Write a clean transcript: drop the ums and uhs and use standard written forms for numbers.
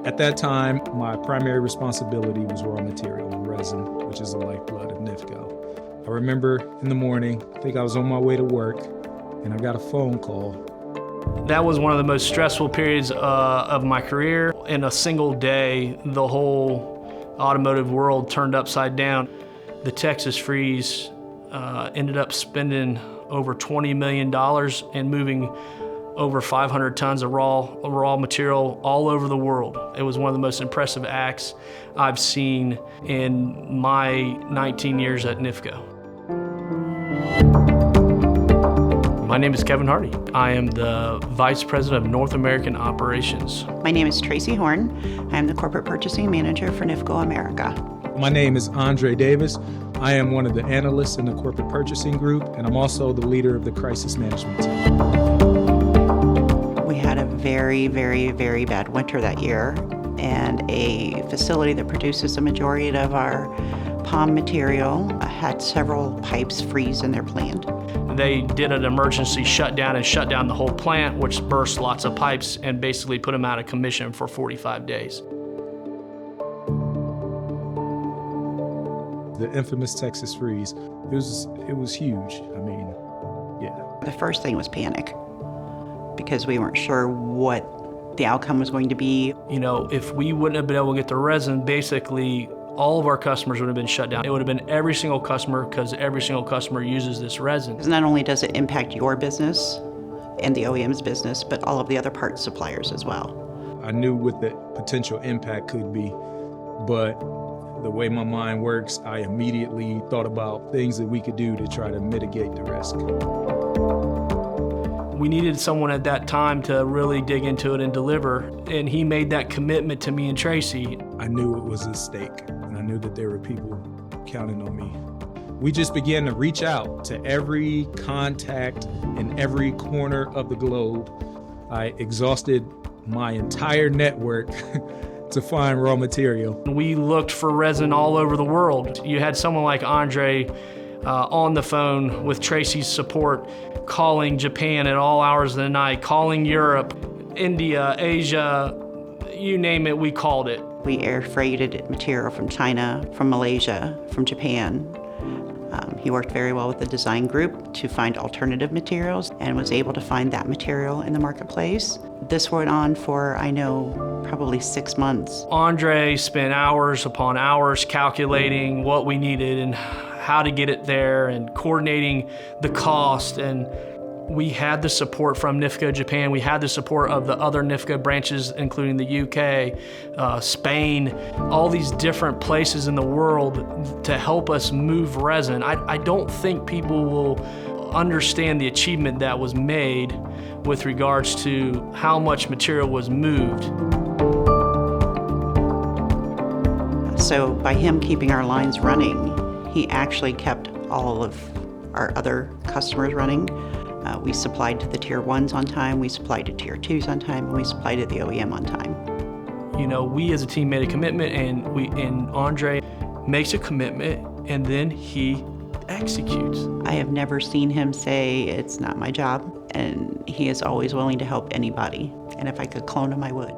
At that time, my primary responsibility was raw material, resin, which is the lifeblood of Nifco. I remember in the morning, I think I was on my way to work, and I got a phone call. That was one of the most stressful periods of my career. In a single day, the whole automotive world turned upside down. The Texas freeze ended up spending over $20 million and moving over 500 tons of raw material all over the world. It was one of the most impressive acts I've seen in my 19 years at Nifco. My name is Kevin Hardy. I am the Vice President of North American Operations. My name is Tracy Horn. I am the Corporate Purchasing Manager for Nifco America. My name is Andre Davis. I am one of the analysts in the Corporate Purchasing Group, and I'm also the leader of the Crisis Management Team. We had a very, very, very bad winter that year, and a facility that produces the majority of our POM material had several pipes freeze in their plant. They did an emergency shutdown and shut down the whole plant, which burst lots of pipes and basically put them out of commission for 45 days. The infamous Texas freeze, it was huge. I mean, yeah. The first thing was panic, because we weren't sure what the outcome was going to be. You know, if we wouldn't have been able to get the resin, basically all of our customers would have been shut down. It would have been every single customer, because every single customer uses this resin. Because not only does it impact your business and the OEM's business, but all of the other parts suppliers as well. I knew what the potential impact could be, but the way my mind works, I immediately thought about things that we could do to try to mitigate the risk. We needed someone at that time to really dig into it and deliver, and he made that commitment to me and Tracy. I knew it was at stake, and I knew that there were people counting on me. We just began to reach out to every contact in every corner of the globe. I exhausted my entire network to find raw material. We looked for resin all over the world. You had someone like Andre on the phone with Tracy's support, calling Japan at all hours of the night, calling Europe, India, Asia, you name it, we called it. We air freighted material from China, from Malaysia, from Japan. He worked very well with the design group to find alternative materials and was able to find that material in the marketplace. This went on for, I know, probably 6 months. Andre spent hours upon hours calculating what we needed and how to get it there and coordinating the cost. And we had the support from Nifco Japan. We had the support of the other Nifco branches, including the UK, Spain, all these different places in the world to help us move resin. I don't think people will understand the achievement that was made with regards to how much material was moved. So by him keeping our lines running, he actually kept all of our other customers running. We supplied to the tier 1s on time, we supplied to tier 2s on time, and we supplied to the OEM on time. You know, we as a team made a commitment, and Andre makes a commitment, and then he executes. I have never seen him say, it's not my job, and he is always willing to help anybody. And if I could clone him, I would.